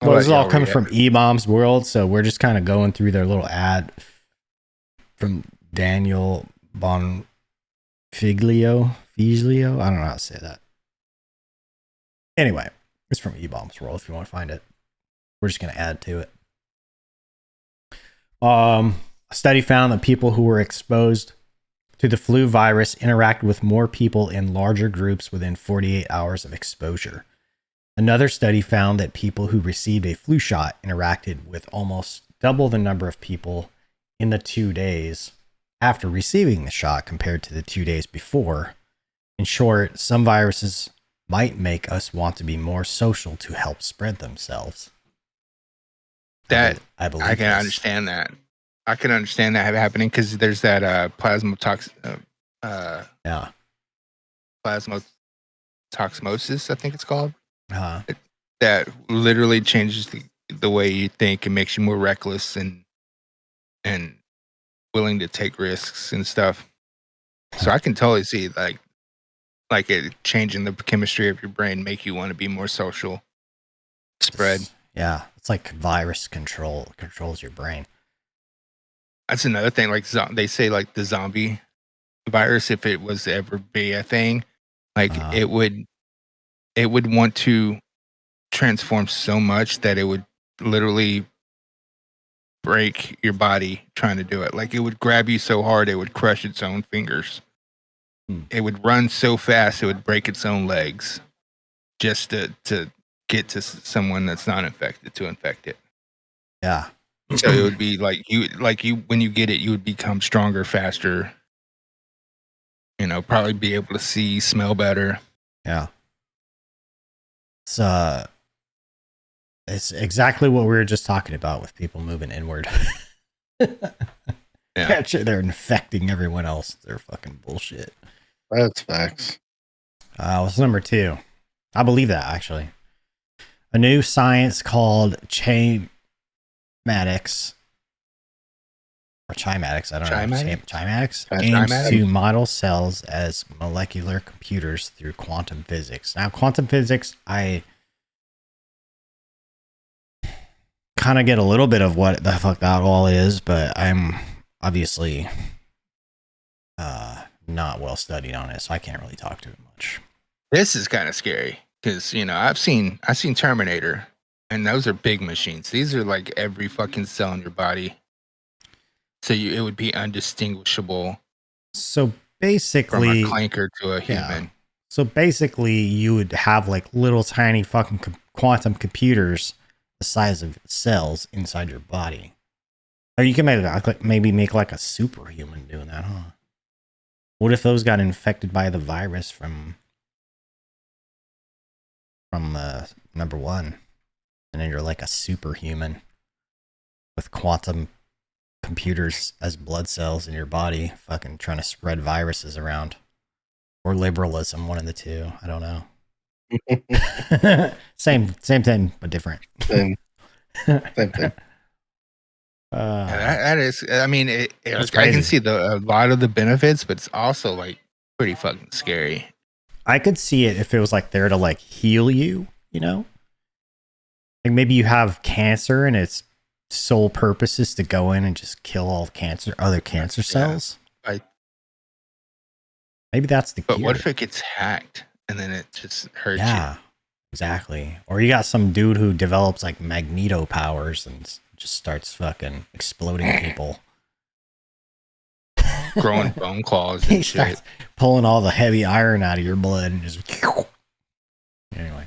I'll Well, this let is all y'all coming read it. from E-Bomb's World, so we're just kind of going through their little ad from Daniel Bonfiglio. Figlio? I don't know how to say that. Anyway, it's from E-Bomb's World if you want to find it. We're just going to add to it. A study found that people who were exposed to the flu virus interacted with more people in larger groups within 48 hours of exposure. Another study found that people who received a flu shot interacted with almost double the number of people in the 2 days after receiving the shot compared to the 2 days before. In short, some viruses might make us want to be more social to help spread themselves. That I believe I can this. understand that. I can understand that happening because there's that Yeah. plasmotoxmosis, I think it's called. Uh, That literally changes the way you think and makes you more reckless and willing to take risks and stuff. So I can totally see like it changing the chemistry of your brain, make you want to be more social, spread. Yeah, it's like virus controls your brain. That's another thing. Like they say, like the zombie virus, if it was to ever be a thing, like it would want to transform so much that it would literally break your body trying to do it. Like it would grab you so hard it would crush its own fingers. It would run so fast it would break its own legs just to get to someone that's not infected to infect it. Yeah. So it would be like you when you get it, you would become stronger, faster. You know, probably be able to see, smell better. Yeah. It's exactly what we were just talking about with people moving inward. Yeah. Actually, they're infecting everyone else. They're fucking bullshit. That's facts. What's number 2? I believe that, actually. A new science called chymatics, or chymatics, I don't know. Chymatics aims to model cells as molecular computers through quantum physics. Now, quantum physics, I kind of get a little bit of what the fuck that all is, but I'm obviously not well studied on it, so I can't really talk to it much. This is kind of scary because I've seen Terminator, and those are big machines. These are like every fucking cell in your body, so it would be undistinguishable. So basically, from a clanker to a human. Yeah. So basically, you would have like little tiny fucking quantum computers the size of cells inside your body. Or you can maybe make like a superhuman doing that, huh? What if those got infected by the virus from number 1, and then you're like a superhuman with quantum computers as blood cells in your body, fucking trying to spread viruses around, or liberalism, one of the two. I don't know. same thing, but different. Same thing. That is, I mean, I can see a lot of the benefits, but it's also like pretty fucking scary. I could see it if it was like there to like heal you, like maybe you have cancer and its sole purpose is to go in and just kill all other cancer cells. Maybe that's the But cure. what if it gets hacked and then it just hurts you? Yeah, exactly. Or you got some dude who develops like Magneto powers and just starts fucking exploding people. Growing bone claws and shit. Pulling all the heavy iron out of your blood and just... Anyway.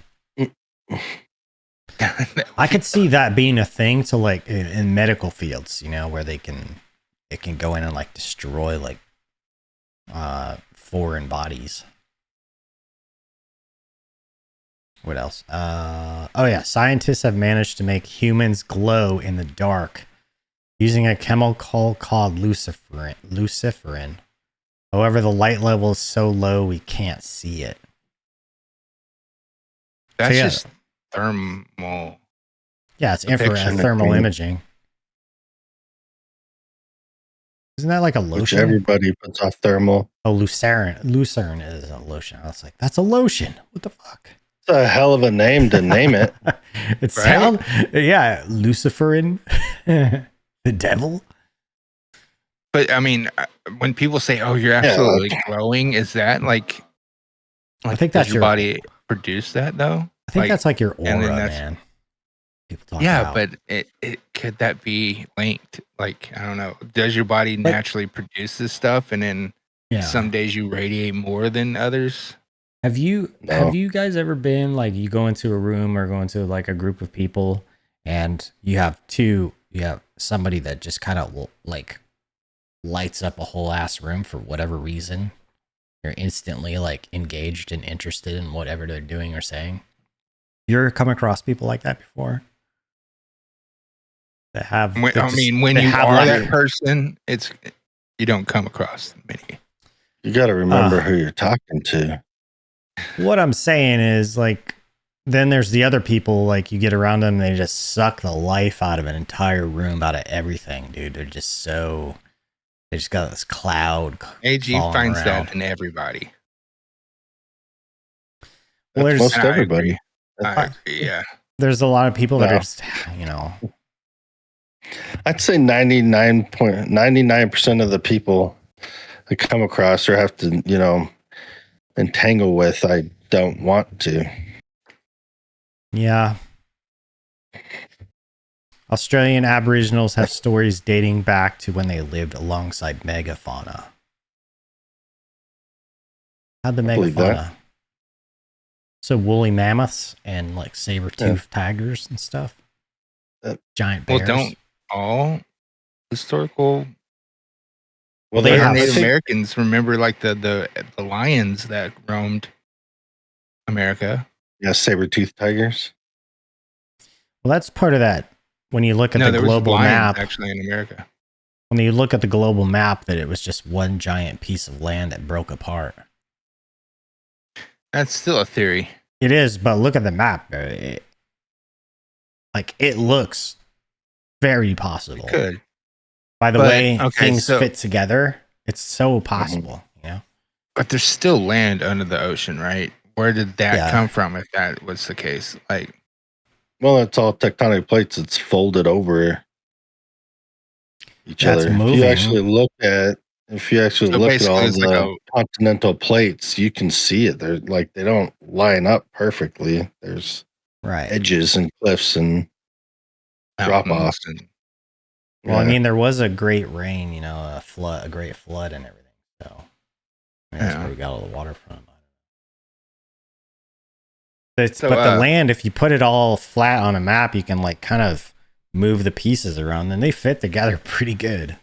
I could see that being a thing to like in medical fields, where it can go in and like destroy like foreign bodies. What else? Oh yeah, scientists have managed to make humans glow in the dark using a chemical called luciferin. However, the light level is so low we can't see it. That's just thermal. Yeah, it's infrared thermal imaging. Isn't that like a lotion? Which everybody puts off thermal. Oh, lucerne. Lucerne is a lotion. I was like, that's a lotion. What the fuck? a hell of a name to name it. It sounds, yeah, Luciferin, the devil. But I mean, when people say, "Oh, you're absolutely glowing," is that like I think does that's your body produce that though? I think that's like your aura, and then man. People talk yeah, about. but it could that be linked? Like, I don't know. Does your body naturally produce this stuff, and then some days you radiate more than others? Have you guys ever been like you go into a room or go into like a group of people and you have somebody that just kind of like lights up a whole ass room for whatever reason? You're instantly like engaged and interested in whatever they're doing or saying. You ever come across people like that before? That have when you are that person, you don't come across many. You got to remember who you're talking to. What I'm saying is, like, then there's the other people, like, you get around them, and they just suck the life out of an entire room, out of everything, dude. They're just they just got this cloud. AG finds around. That in everybody. Well, there's most everybody. I agree, yeah. There's a lot of people that are just, I'd say 99% of the people I come across or have to, entangle with, I don't want to. Yeah. Australian Aboriginals have stories dating back to when they lived alongside megafauna. How'd the megafauna? So woolly mammoths and like saber-toothed tigers and stuff. Giant bears. Well, don't all historical Well, they have Native Americans remember like the lions that roamed America. Yeah, saber-toothed tigers. Well, that's part of that. When you look at the global map, actually in America. When you look at the global map, that it was just one giant piece of land that broke apart. That's still a theory. It is, but look at the map. It looks very possible. It could. By the way, things fit together. It's so possible, But there's still land under the ocean, right? Where did that come from if that was the case? Well, it's all tectonic plates. It's folded over each other. Moving. If you actually look at all the continental plates, you can see it. They're like they don't line up perfectly. There's edges and cliffs and drop offs. Well, I mean, there was a great rain, a great flood and everything. So that's where we got all the water from. But the land, if you put it all flat on a map, you can like kind of move the pieces around, and they fit together pretty good.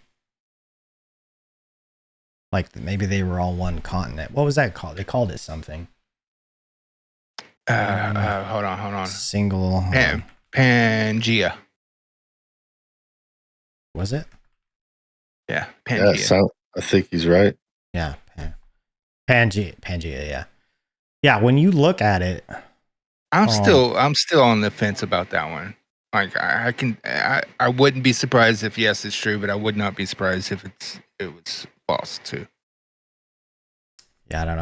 Like maybe they were all one continent. What was that called? They called it something. Hold on. Single Pangea. Was it? Yeah, Pangea. Yeah, I think he's right. Yeah, Pangea. Yeah, yeah. When you look at it, I'm still on the fence about that one. Like I wouldn't be surprised if yes, it's true, but I would not be surprised if it was false too. Yeah, I don't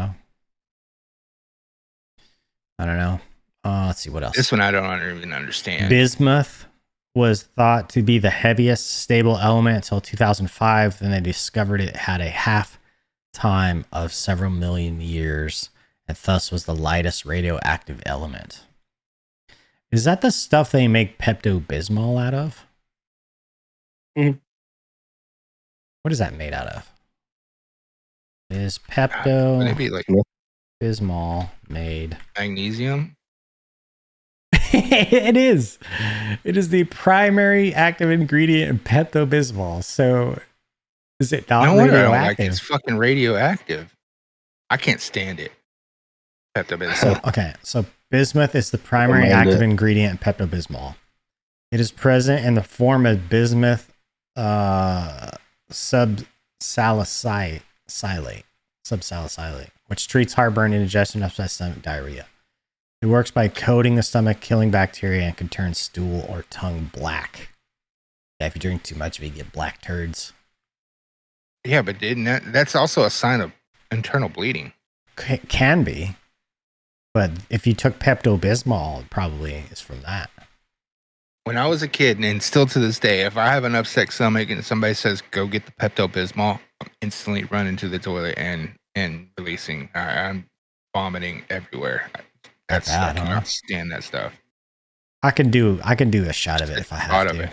know. Let's see what else. This one I don't even understand. Bismuth was thought to be the heaviest stable element until 2005. Then they discovered it had a half-time of several million years, and thus was the lightest radioactive element. Is that the stuff they make Pepto-Bismol out of? Mm-hmm. What is that made out of? Is Pepto-Bismol made magnesium? It is. It is the primary active ingredient in Pepto-Bismol. So, is it not radioactive? It's fucking radioactive. I can't stand it. Pepto-Bismol. So bismuth is the primary active ingredient in Pepto-Bismol. It is present in the form of bismuth subsalicylate, which treats heartburn, indigestion, upset stomach, diarrhea. It works by coating the stomach, killing bacteria, and can turn stool or tongue black. Yeah, if you drink too much of it, you get black turds. Yeah, but that's also a sign of internal bleeding. Can be. But if you took Pepto-Bismol, it probably is from that. When I was a kid, and still to this day, if I have an upset stomach and somebody says, go get the Pepto-Bismol, I'm instantly running to the toilet and releasing. I'm vomiting everywhere. I cannot stand that stuff. I can do a shot of it if I have to.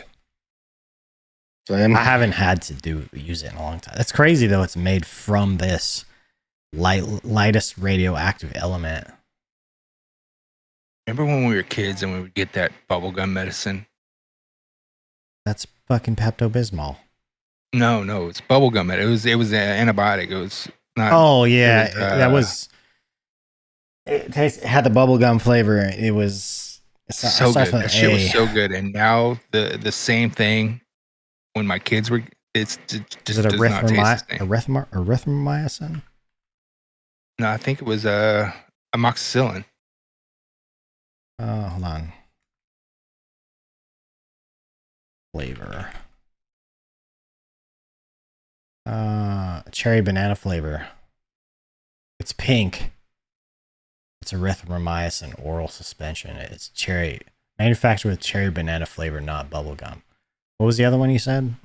Same. I haven't had to use it in a long time. That's crazy though. It's made from this lightest radioactive element. Remember when we were kids and we would get that bubblegum medicine? That's fucking Pepto-Bismol. No, it's bubblegum. It was an antibiotic. It was not. Oh yeah, it had the bubblegum flavor. It was so good. That shit was so good. And now the same thing. When my kids were, it's just does not taste the same. Erythromycin? No, I think it was amoxicillin. Hold on. Flavor. Cherry banana flavor. It's pink. It's erythromycin oral suspension. It's manufactured with cherry banana flavor, not bubblegum. What was the other one you said?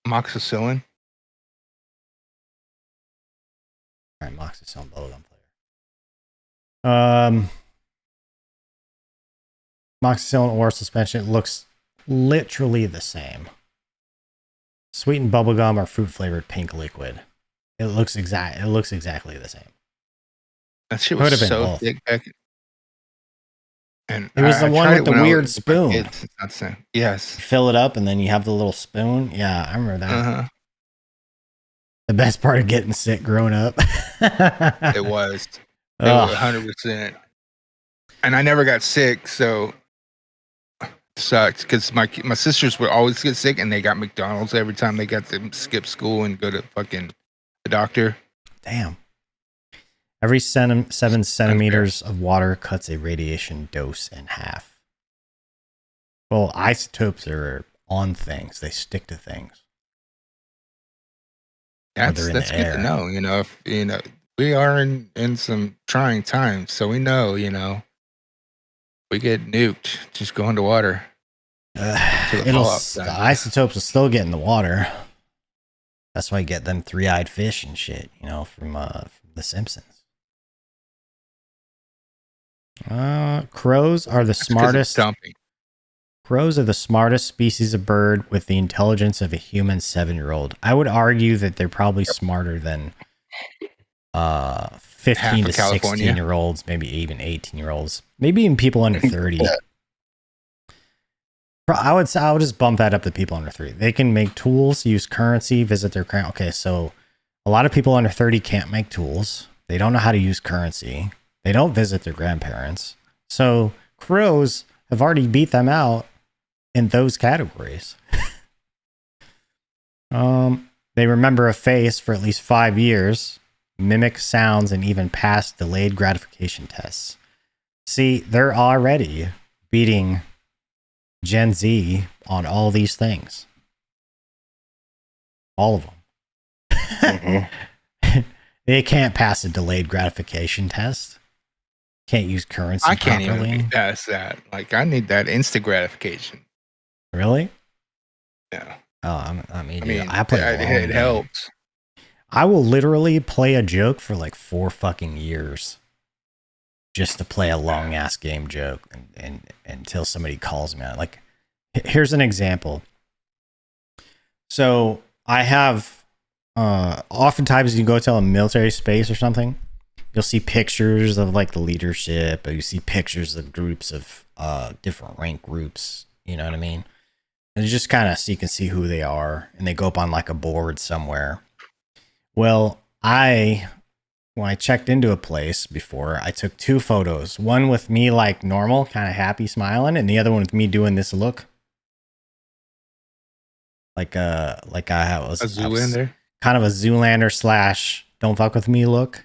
Amoxicillin. All right, amoxicillin bubblegum flavor. Amoxicillin oral suspension. It looks literally the same. Sweetened bubblegum or fruit flavored pink liquid. It looks exactly the same. That shit was so thick back. And it was the one with the weird spoon. It's not the same. Yes. You fill it up and then you have the little spoon. Yeah, I remember that. Uh-huh. The best part of getting sick growing up. It was 100%. And I never got sick, so it sucked because my sisters would always get sick, and they got McDonald's every time they got to skip school and go to fucking the doctor. Damn. Every 7 centimeters of water cuts a radiation dose in half. Well, isotopes are on things. They stick to things. That's good to know. If we are in some trying times, so we know, we get nuked, just go into water. The isotopes will still get in the water. That's why you get them 3-eyed fish and shit, from The Simpsons. Crows are the smartest. Crows are the smartest species of bird with the intelligence of a human 7-year-old. I would argue that they're probably smarter than 15 to 16-year-olds, maybe even 18-year-olds, maybe even people under 30. I would just bump that up to people under 30. They can make tools, use currency, visit their crown. Okay, so a lot of people under 30 can't make tools. They don't know how to use currency. They don't visit their grandparents. So crows have already beat them out in those categories. They remember a face for at least 5 years, mimic sounds, and even pass delayed gratification tests. See, they're already beating Gen Z on all these things. All of them. Mm-hmm. They can't pass a delayed gratification test. Can't use currency I can't properly. even pass that. Like, I need that instant gratification. Really? Yeah. Oh, I mean, it helps. I will literally play a joke for like 4 fucking years just to play a long ass game joke and until somebody calls me on it. Like, here's an example. So I have oftentimes you go to a military space or something, you'll see pictures of like the leadership, or you see pictures of groups of different rank groups, you know what I mean? And you just kind of so you can see who they are, and they go up on like a board somewhere. Well, when I checked into a place before, I took 2 photos. One with me like normal, kind of happy, smiling, and the other one with me doing this look. Like I was a Zoolander? Kind of a Zoolander / don't fuck with me look.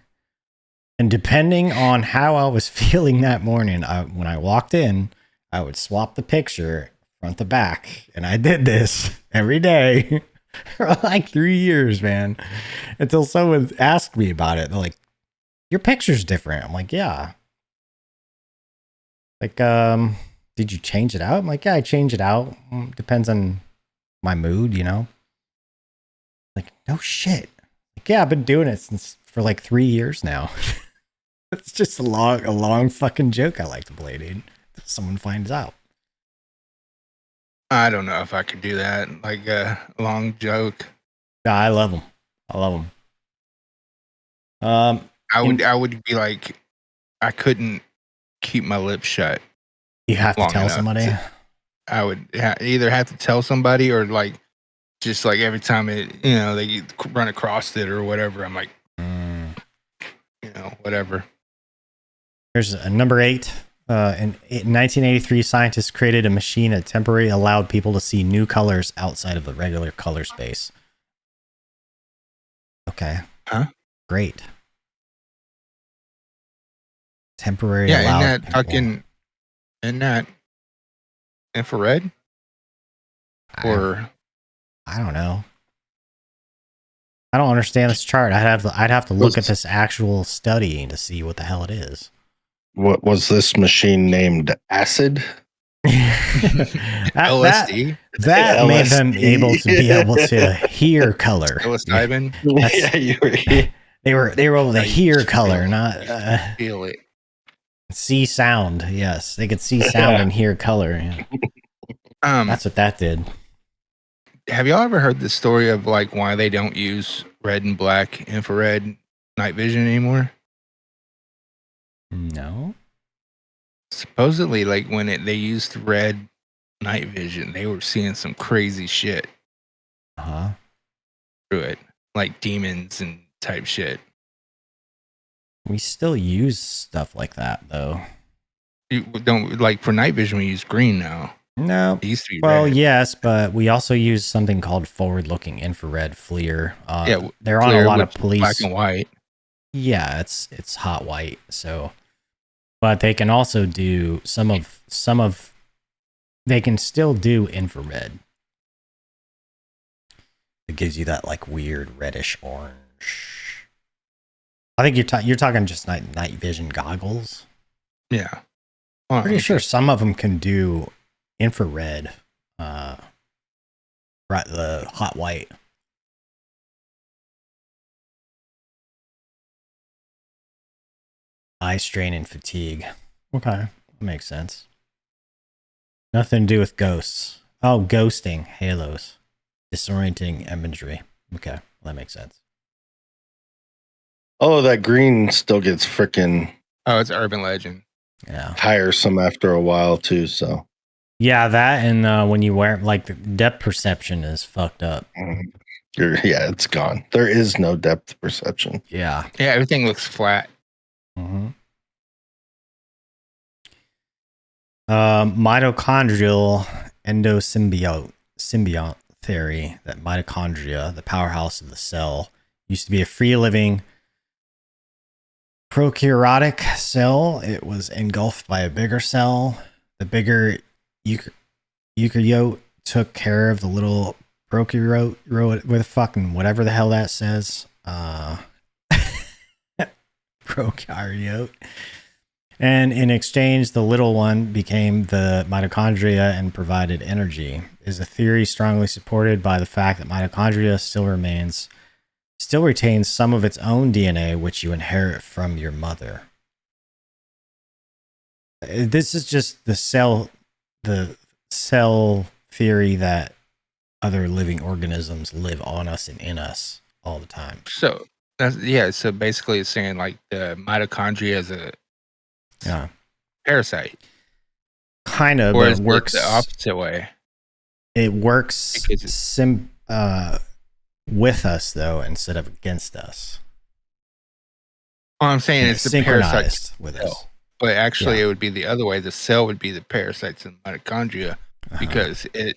And depending on how I was feeling that morning, when I walked in, I would swap the picture front to back. And I did this every day for like 3 years, man. Until someone asked me about it. They're like, your picture's different. I'm like, yeah. Like, did you change it out? I'm like, yeah, I change it out. Depends on my mood, you know? Like, no shit. Like, yeah, I've been doing it for like 3 years now. It's just a long fucking joke I like to play, dude. If someone finds out. I don't know if I could do that. Like a long joke. Yeah, I love them. I love them. I would be like, I couldn't keep my lips shut. You have to tell somebody. I would either have to tell somebody or like, just like every time they run across it or whatever. I'm like, whatever. Here's number 8. In 1983, scientists created a machine that temporarily allowed people to see new colors outside of the regular color space. Okay. Huh? Great. Temporary allowed people. Isn't that infrared? Or I don't know. I don't understand this chart. I'd have to look at this actual study to see what the hell it is. What was this machine named? Acid? LSD? That made them able to hear color. Psilocybin? Yeah, they were able to hear color, not feel it. See sound. Yes, they could see sound and hear color. Yeah. That's what that did. Have y'all ever heard the story of like why they don't use red and black infrared night vision anymore? No. Supposedly, like when they used red night vision, they were seeing some crazy shit. Through it, like demons and type shit. We still use stuff like that, though. You don't like for night vision. We use green now. No. It used to be well, red. Yes, but we also use something called forward-looking infrared FLIR. They're FLIR, on a lot of police. Black and white. Yeah, it's hot white. So, but they can also do some of. They can still do infrared. It gives you that like weird reddish orange. I think you're talking just night vision goggles. Yeah, pretty sure some of them can do infrared. Right, the hot white. Eye strain and fatigue. Okay, that makes sense. Nothing to do with ghosts. Oh, ghosting, halos, disorienting imagery. Okay, well, that makes sense. Oh, that green still gets freaking. Oh, it's urban legend. Yeah, tiresome after a while too. So. Yeah, that and when you wear like the depth perception is fucked up. Yeah, it's gone. There is no depth perception. Yeah, everything looks flat. Mitochondrial symbiont theory that mitochondria, the powerhouse of the cell, used to be a free-living prokaryotic cell. It was engulfed by a bigger cell. The bigger eukaryote took care of the little prokaryote with fucking whatever the hell that says. Prokaryote. And in exchange, the little one became the mitochondria and provided energy. Is a theory strongly supported by the fact that mitochondria still retains some of its own DNA, which you inherit from your mother. This is just the cell theory that other living organisms live on us and in us all the time. So so basically it's saying like the mitochondria is a parasite. Kind of, or but it works the opposite way. It works with us though instead of against us. Well, I'm saying it's the parasite with us. But actually it would be the other way. The cell would be the parasites in mitochondria because the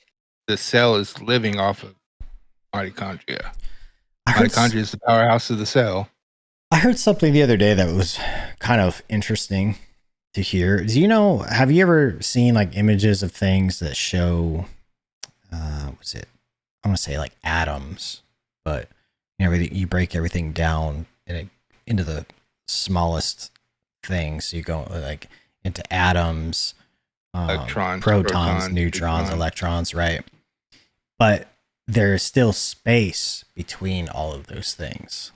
cell is living off of mitochondria. Mitochondria is the powerhouse of the cell. I heard something the other day that was kind of interesting to hear. Do you know, have you ever seen like images of things that show, what's it? I want to say like atoms, but you break everything down into the smallest things. You go like into atoms, electrons, protons, neutrons, electrons, right? But there is still space between all of those things.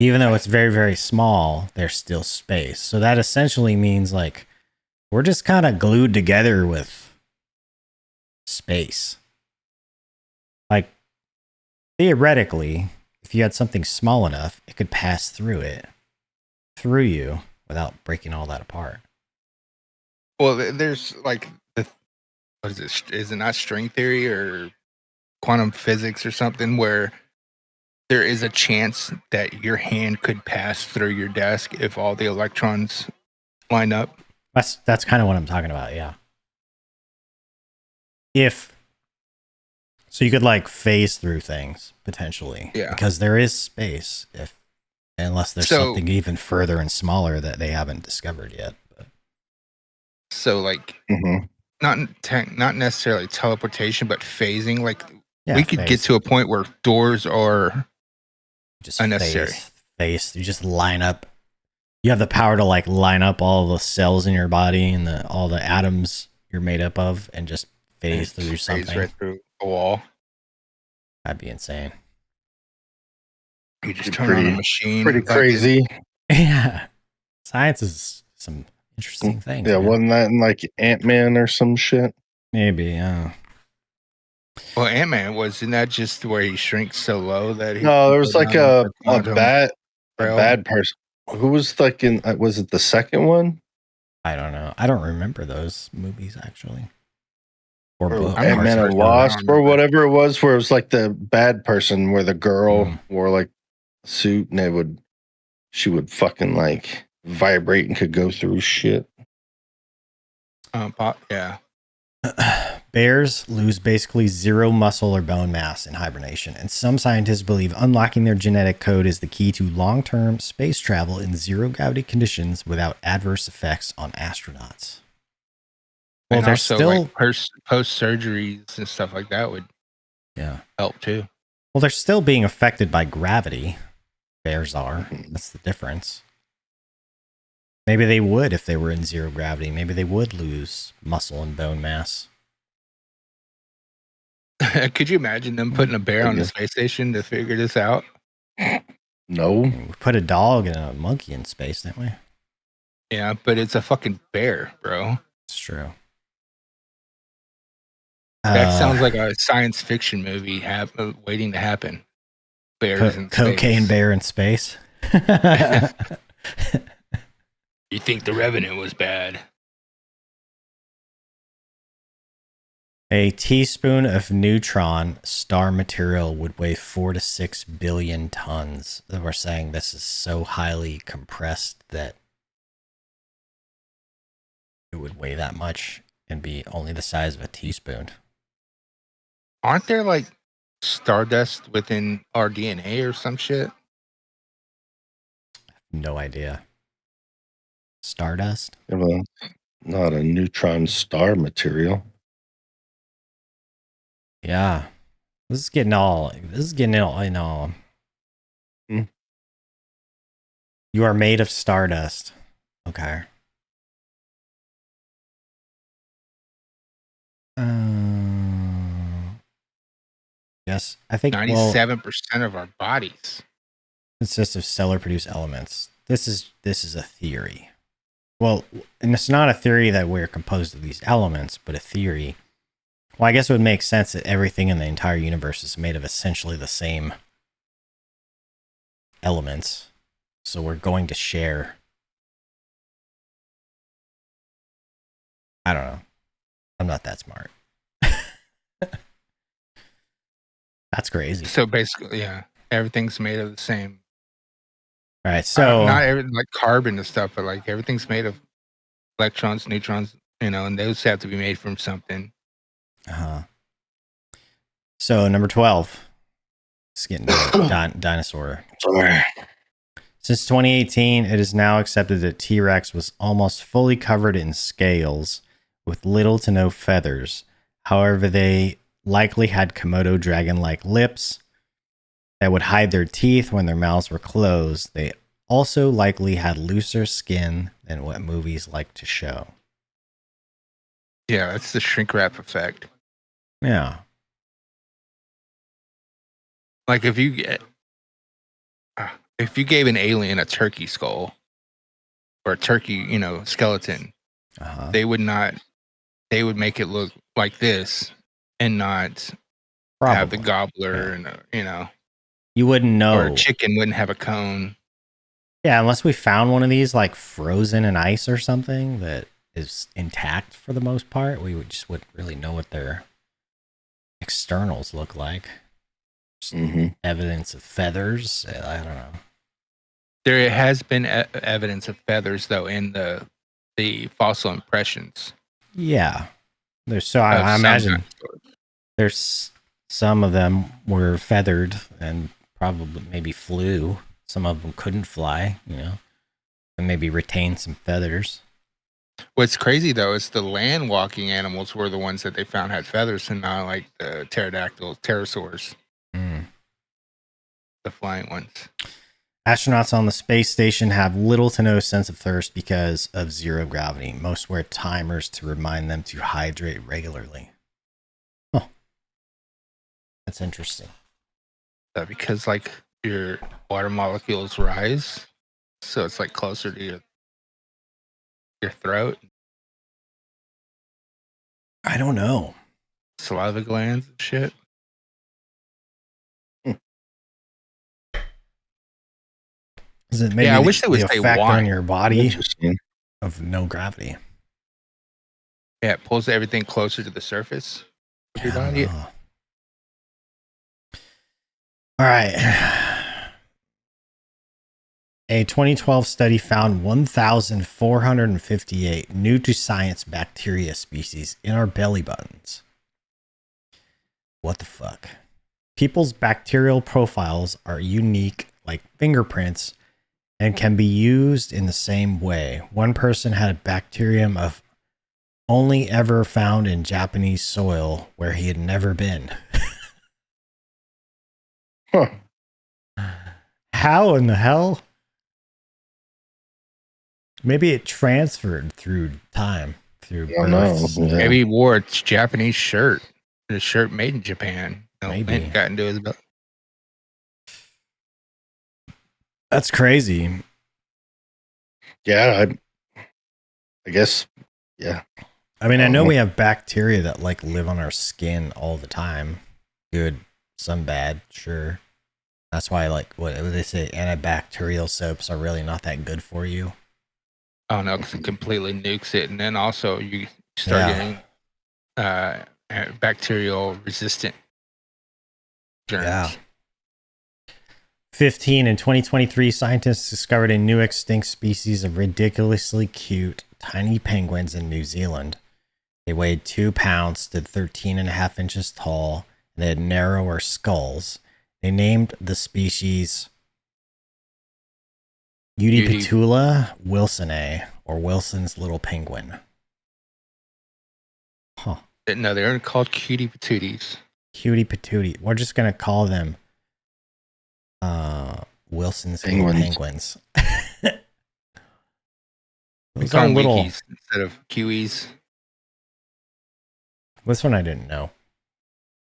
Even though it's very, very small, there's still space. So that essentially means like we're just kind of glued together with space. Like theoretically, if you had something small enough, it could pass through you without breaking all that apart. Well, there's like what is it? Is it not string theory or quantum physics or something where there is a chance that your hand could pass through your desk if all the electrons line up? That's kind of what I'm talking about, yeah. So you could like phase through things potentially, yeah, because there is space unless there's something even further and smaller that they haven't discovered yet. But. So like not necessarily teleportation, but phasing. Like we could get to a point where doors are just unnecessary. Phase. You just line up. You have the power to like line up all the cells in your body and all the atoms you're made up of, and just phase through something. Phase right through a wall. That'd be insane. You just turn on a machine. Pretty crazy. Yeah. Science is some interesting things. Yeah, man. Wasn't that in like Ant-Man or some shit? Maybe, yeah. Well, Ant-Man, wasn't that just where he shrinks so low that he... No, there was like a bad person. Who was like in... Was it the second one? I don't know. I don't remember those movies, actually. Or Ant-Man and Wasp, or whatever it was, where it was like the bad person, where the girl wore like a suit and she would fucking like vibrate and could go through shit. Yeah. Bears lose basically zero muscle or bone mass in hibernation, and some scientists believe unlocking their genetic code is the key to long-term space travel in zero-gravity conditions without adverse effects on astronauts. Well, and there's still like post-surgeries and stuff like that would help too. Well, they're still being affected by gravity. Bears are. That's the difference. Maybe they would if they were in zero gravity. Maybe they would lose muscle and bone mass. Could you imagine them putting a bear on the space station to figure this out? No. We put a dog and a monkey in space, didn't we? Yeah, but it's a fucking bear, bro. It's true. That sounds like a science fiction movie waiting to happen. Bears in space. Cocaine bear in space. You think the Revenant was bad? A teaspoon of neutron star material would weigh 4 to 6 billion tons. We're saying this is so highly compressed that it would weigh that much and be only the size of a teaspoon. Aren't there like stardust within our DNA or some shit? No idea. Stardust? Yeah, well, not a neutron star material. Yeah. This is getting all I know. You are made of stardust. Okay. Yes, I think 97% of our bodies consist of stellar produced elements. This is a theory. Well, and it's not a theory that we're composed of these elements, but a theory. Well, I guess it would make sense that everything in the entire universe is made of essentially the same elements. So we're going to share. I don't know. I'm not that smart. That's crazy. So basically, yeah, everything's made of the same. All right, so not everything like carbon and stuff, but like everything's made of electrons, neutrons, and those have to be made from something. So number 12. It's getting dinosaur. Since 2018, it is now accepted that T-Rex was almost fully covered in scales with little to no feathers. However, they likely had Komodo dragon-like lips that would hide their teeth when their mouths were closed. They also likely had looser skin than what movies like to show. Yeah, that's the shrink wrap effect. Yeah. Like if you gave an alien a turkey skull or a turkey, skeleton, they would make it look like this and not have the gobbler and you wouldn't know. Or a chicken wouldn't have a cone. Yeah, unless we found one of these like frozen in ice or something that is intact for the most part, we wouldn't really know what their externals look like. Evidence of feathers. I don't know. There has been evidence of feathers though in the fossil impressions. Yeah, I imagine there's some of them were feathered and probably maybe flew. Some of them couldn't fly, and maybe retain some feathers. What's crazy though is the land walking animals were the ones that they found had feathers, and not like the pterodactyls, pterosaurs, the flying ones. Astronauts on the space station have little to no sense of thirst because of zero gravity. Most wear timers to remind them to hydrate regularly. Oh, that's interesting. Because like your water molecules rise, so it's like closer to your throat. I don't know. Saliva glands and shit. Is it maybe I wish they would the say effect why on your body of no gravity? Yeah, it pulls everything closer to the surface of your body. All right. A 2012 study found 1,458 new to science bacteria species in our belly buttons. What the fuck? People's bacterial profiles are unique like fingerprints and can be used in the same way. One person had a bacterium of only ever found in Japanese soil where he had never been. Huh. How in the hell? Maybe it transferred through time, through births. Yeah. Maybe he wore a Japanese shirt, a shirt made in Japan. Maybe and got into his belly. That's crazy. Yeah, I guess. Yeah. I mean, I know we have bacteria that like live on our skin all the time. Good, some bad, sure. That's why, like, what they say, antibacterial soaps are really not that good for you. Oh no, because it completely nukes it, and then also you start getting bacterial resistant germs. Yeah. 15 in 2023, scientists discovered a new extinct species of ridiculously cute tiny penguins in New Zealand. They weighed 2 pounds, stood 13.5 inches tall, and they had narrower skulls. They named the species Udipetula wilsoni, or Wilson's little penguin. Huh. No, they're called cutie patooties. Cutie patootie. We're just going to call them Wilson's little penguins. We call them wikis instead of kiwis. This one I didn't know.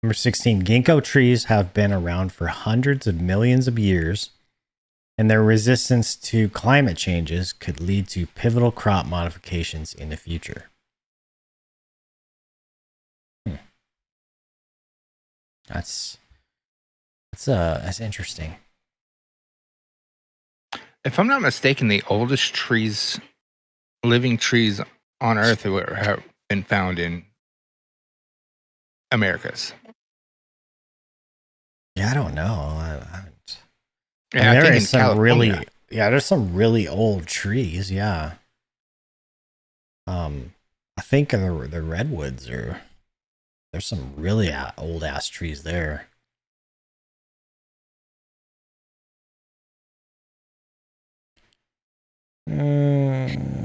Number 16, ginkgo trees have been around for hundreds of millions of years, and their resistance to climate changes could lead to pivotal crop modifications in the future. That's interesting. If I'm not mistaken, the oldest living trees on Earth have been found in Americas. Yeah, I don't know. I haven't. Yeah, I think in California. There's some really old trees. Yeah. I think the redwoods there's some really old ass trees there.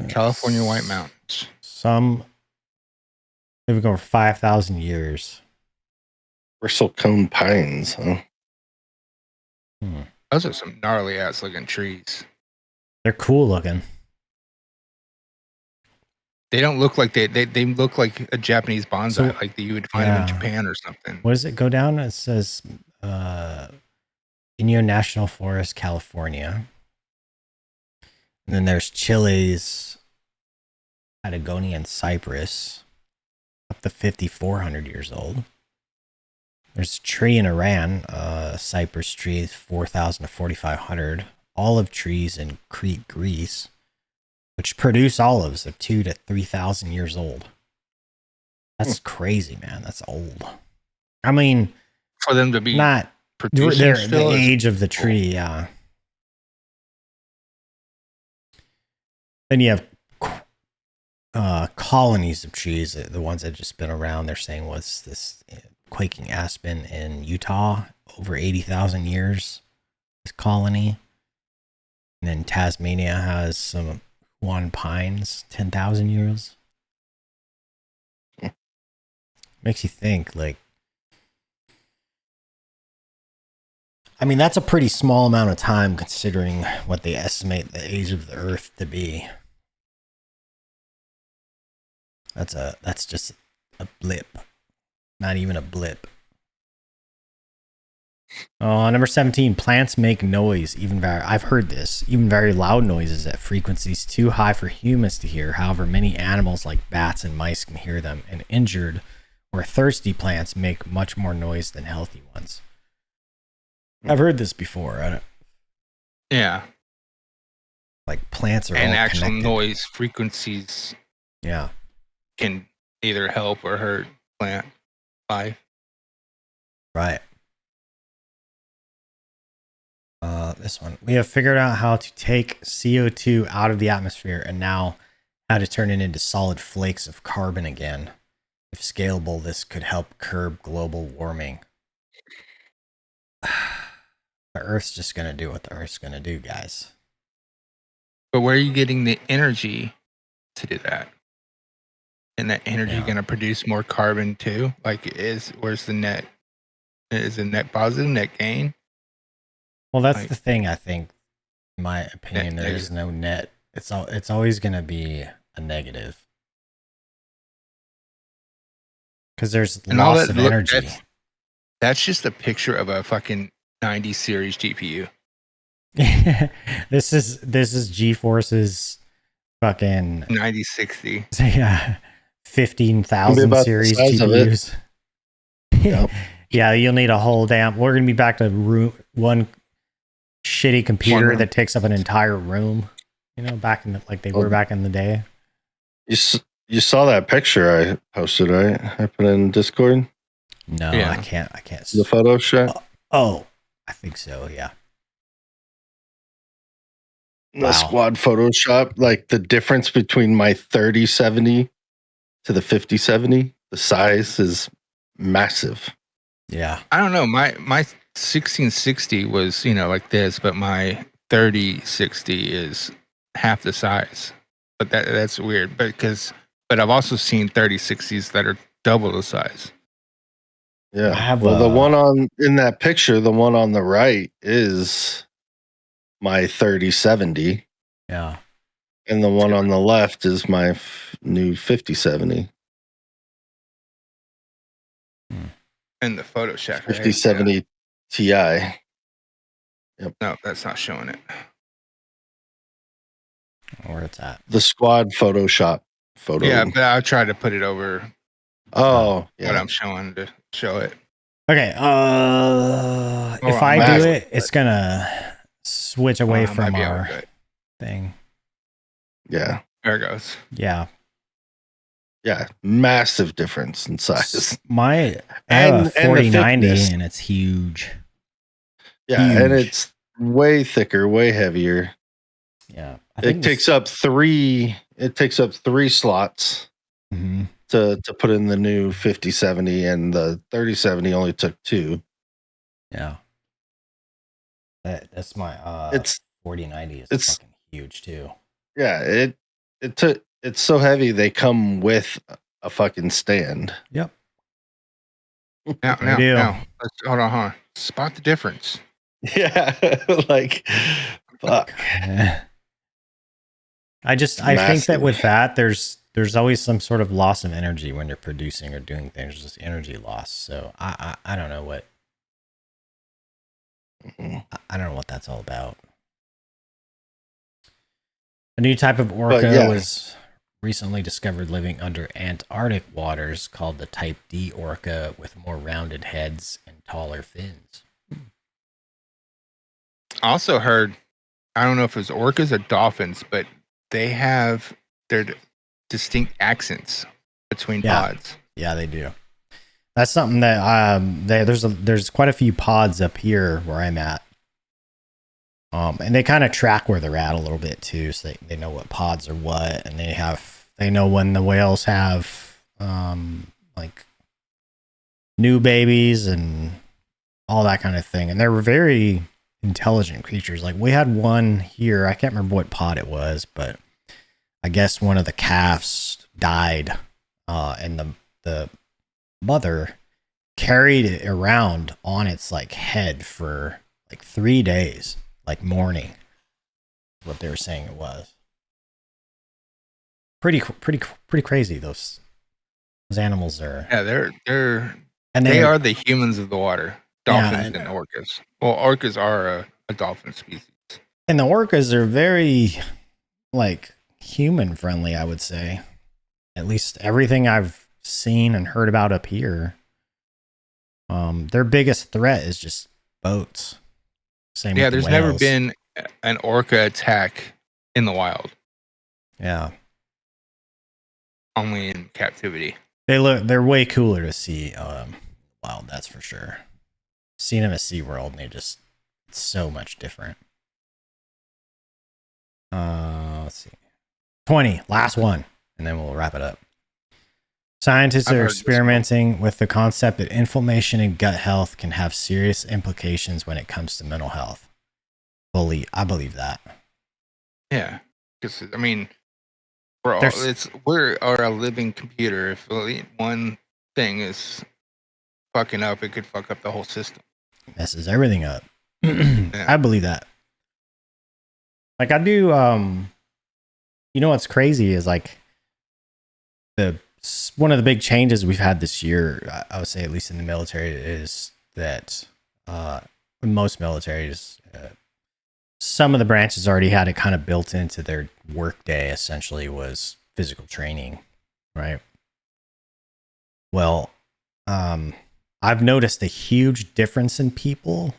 California White Mountains. Some living over 5,000 years. Bristlecone pines, huh? Those are some gnarly ass looking trees. They're cool looking. They don't look like they look like a Japanese bonsai, like that you would find them in Japan or something. What does it go down? It says Inyo National Forest, California. And then there's Chile's Patagonia and Cyprus, up to 5,400 years old. There's a tree in Iran, cypress tree, 4,000 to 4,500. Olive trees in Crete, Greece, which produce olives of 2,000 to 3,000 years old. That's crazy, man. That's old. I mean, for them to be not producing the age of the tree, yeah. Then you have colonies of trees, the ones that have just been around. They're saying what's this quaking aspen in Utah, over 80,000 years. This colony. And then Tasmania has some Huon pines, 10,000 years. Makes you think, like, I mean, that's a pretty small amount of time considering what they estimate the age of the Earth to be. That's just a blip. Not even a blip. Oh, number 17, plants make noise. I've heard this. Even very loud noises at frequencies too high for humans to hear. However, many animals like bats and mice can hear them, and injured or thirsty plants make much more noise than healthy ones. I've heard this before. Yeah. Like plants are and all actual connected. Noise frequencies. Yeah. Can either help or hurt plant life. Right. This one. We have figured out how to take CO2 out of the atmosphere and now how to turn it into solid flakes of carbon again. If scalable, this could help curb global warming. The Earth's just going to do what the Earth's going to do, guys. But where are you getting the energy to do that? And that energy going to produce more carbon too? Like, where's the net? Is the net positive, net gain? Well, that's the thing. I think, in my opinion, there is no net. It's always going to be a negative because there's loss of energy. That's just a picture of a fucking 90 series GPU. This is GeForce's fucking 9060. Yeah, 15,000 series GPUs. Yep. Yeah, you'll need a whole damn. We're gonna be back to one shitty computer that takes up an entire room. You know, back in they were back in the day. You saw that picture I posted, right? I put it in Discord. No, yeah. I can't. The Photoshop. Oh, I think so. Yeah. The squad Photoshop, like the difference between my 3070 to the 5070, the size is massive. Yeah. I don't know. My 1660 was, like this, but my 3060 is half the size. But that's weird. But I've also seen 3060s that are double the size. Yeah. The one in that picture, the one on the right is my 3070. Yeah. And the one on the left is my new 5070. And the Photoshop 5070 right? Ti. Yep. No, that's not showing it. Where it's at. The squad Photoshop photo. Yeah, but I'll try to put it over what I'm showing to show it. Okay. If I do it, it's gonna switch away from our thing. Yeah. There it goes. Yeah. Yeah. Massive difference in size. I have a 4090 and it's huge. Yeah, huge. And it's way thicker, way heavier. Yeah. It takes up three slots to put in the new 5070, and the 3070 only took 2. Yeah. That's my 4090 is fucking huge too. Yeah, it's so heavy they come with a fucking stand. Yep. Now, hold on. Spot the difference. Yeah, like fuck. I think that with that, there's always some sort of loss of energy when you're producing or doing things, just energy loss. So I don't know what I don't know what that's all about. A new type of orca was recently discovered living under Antarctic waters called the Type D orca with more rounded heads and taller fins. I also heard, I don't know if it was orcas or dolphins, but they have their distinct accents between pods. Yeah, they do. That's something that there's quite a few pods up here where I'm at. And they kind of track where they're at a little bit too, so they know what pods are what, and they know when the whales have like new babies and all that kind of thing. And they're very intelligent creatures. Like we had one here, I can't remember what pod it was, but I guess one of the calves died, and the mother carried it around on its like head for like 3 days, like mourning. What they were saying it was. Pretty crazy. Those animals are. Yeah, they are the humans of the water. Dolphins and orcas. Well, orcas are a dolphin species. And the orcas are very like human friendly, I would say. At least everything I've seen and heard about up here. Their biggest threat is just boats. Same. Yeah, there's never been an orca attack in the wild. Yeah. Only in captivity. They're way cooler to see wild, that's for sure. Seen them at SeaWorld and it's so much different. Let's see. 20, last one, and then we'll wrap it up. Scientists are experimenting with the concept that inflammation in gut health can have serious implications when it comes to mental health. I believe that. Yeah, because I mean, we're a living computer. If one thing is fucking up, it could fuck up the whole system. Messes everything up. Yeah. I believe that. Like I do. You know what's crazy is like one of the big changes we've had this year, I would say, at least in the military, is that in most militaries, some of the branches already had it kind of built into their work day, essentially, was physical training, right? Well, I've noticed a huge difference in people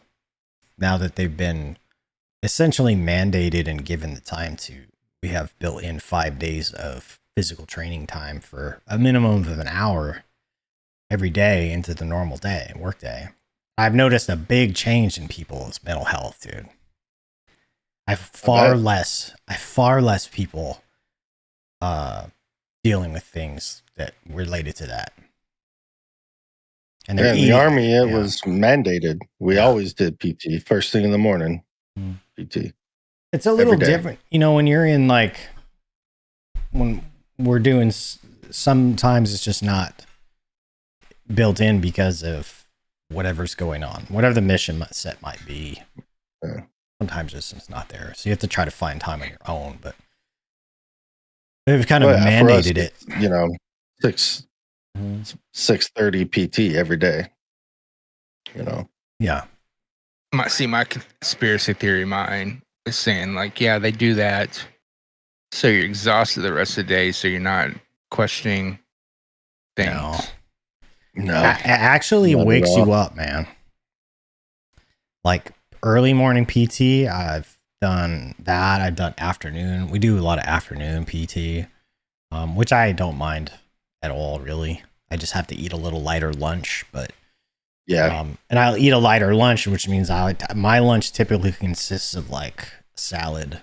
now that they've been essentially mandated and given the time to. We have built in 5 days of physical training time for a minimum of an hour every day into the normal day, work day. I've noticed a big change in people's mental health, dude. I far less people dealing with things that related to that. And in the Army, it was mandated. We always did PT first thing in the morning. PT. It's a little different, when you're in like, when we're doing, sometimes it's just not built in because of whatever's going on, whatever the mission set might be. Yeah. Sometimes it's not there, so you have to try to find time on your own. But they've kind of mandated it. 6:30 PT every day. Yeah. My conspiracy theory mind is saying like, yeah, they do that so you're exhausted the rest of the day, so you're not questioning things. No, it actually wakes you up, man. Like early morning PT, I've done that. I've done afternoon. We do a lot of afternoon PT, which I don't mind at all, really. I just have to eat a little lighter lunch, but yeah. And I'll eat a lighter lunch, which means my lunch typically consists of like salad,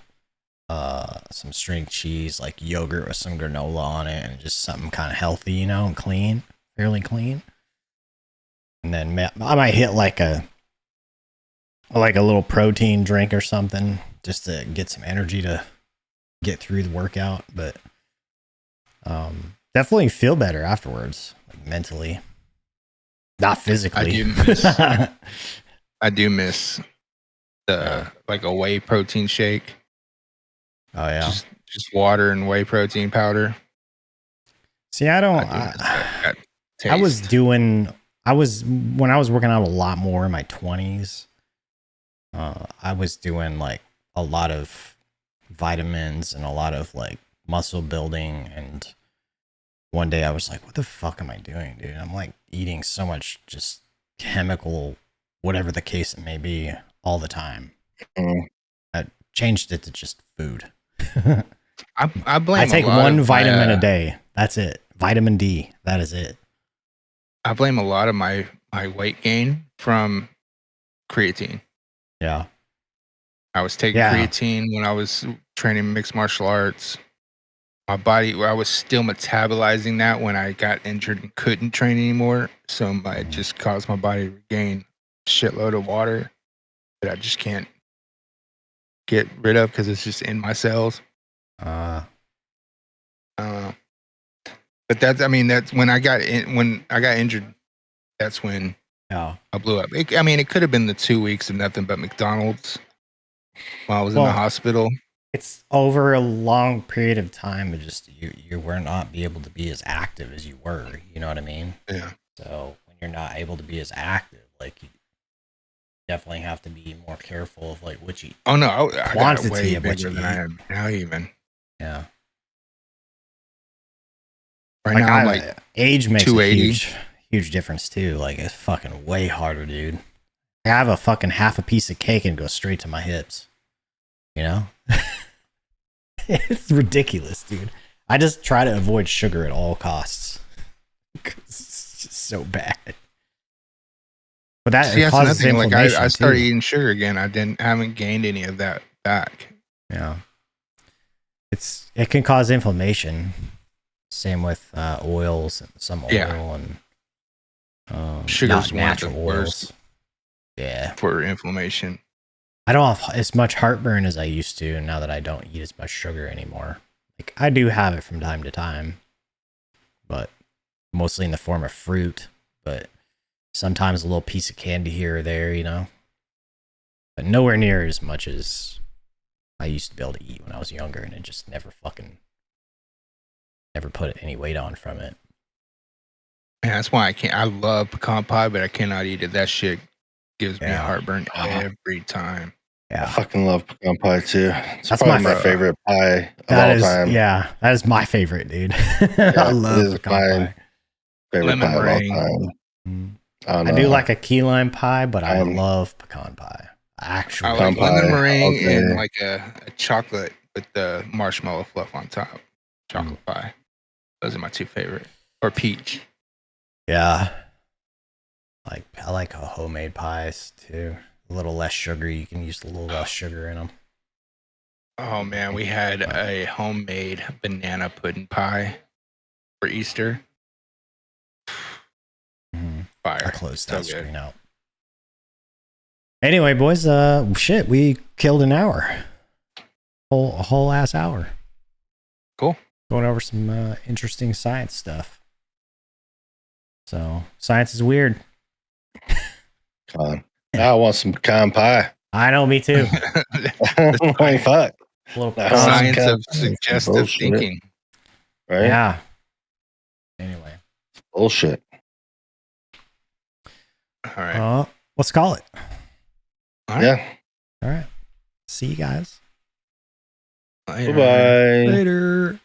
some string cheese, like yogurt with some granola on it, and just something kind of healthy, and clean, fairly clean. And then I might hit like a little protein drink or something just to get some energy to get through the workout. But definitely feel better afterwards, like mentally, not physically. I do miss like a whey protein shake. Oh yeah, just water and whey protein powder. See, I don't. I was when I was working out a lot more in my 20s. I was doing like a lot of vitamins and a lot of like muscle building. And one day I was like, what the fuck am I doing, dude? I'm like eating so much just chemical, whatever the case it may be, all the time. I changed it to just food. I blame. I take one vitamin a day. That's it. Vitamin D. That is it. I blame a lot of my weight gain from creatine. Yeah. I was taking creatine when I was training mixed martial arts. My body, I was still metabolizing that when I got injured and couldn't train anymore. So it just caused my body to regain a shitload of water that I just can't get rid of because it's just in my cells. But that's when I got injured. That's when I blew up. It could have been the 2 weeks of nothing but McDonald's while I was in the hospital. It's over a long period of time. It just you were not be able to be as active as you were. You know what I mean? Yeah. So when you're not able to be as active, like you definitely have to be more careful of like what you. Oh no, quantity I got way of what you than eat. I am now. Even right now, I'm like age makes a huge difference too. Like it's fucking way harder, dude. I have a fucking half a piece of cake and go straight to my hips. You know? It's ridiculous, dude. I just try to avoid sugar at all costs. It's just so bad. But that causes inflammation. Like I started eating sugar again. I haven't gained any of that back. Yeah. It can cause inflammation. Same with oils and some oil and sugar's natural one of the worst. Yeah. For inflammation. I don't have as much heartburn as I used to now that I don't eat as much sugar anymore. Like I do have it from time to time, but mostly in the form of fruit, but sometimes a little piece of candy here or there, you know, but nowhere near as much as I used to be able to eat when I was younger, and it just never put any weight on from it. Yeah, that's why I love pecan pie, but I cannot eat it. That shit gives me heartburn every time. Yeah, I fucking love pecan pie too. It's probably my favorite pie of all time. Yeah, that is my favorite, dude. I love pecan pie. Favorite pie of all time. I do like a key lime pie, but I love pecan pie. Actually, I like lemon meringue and like a chocolate with the marshmallow fluff on top. Chocolate pie. Those are my two favorite. Or peach. Yeah. I like homemade pies too. A little less sugar. You can use a little less sugar in them. Oh man, we had a homemade banana pudding pie for Easter. Fire. I closed that screen out. Anyway, boys, shit, we killed an hour. A whole ass hour. Cool. Going over some interesting science stuff. So, science is weird. Now I want some pecan pie. I know, me too. Like, fuck. Science of suggestive thinking. Right? Yeah. Anyway. It's bullshit. All right. Let's call it. All right. Yeah. All right. See you guys. Bye-bye. Later.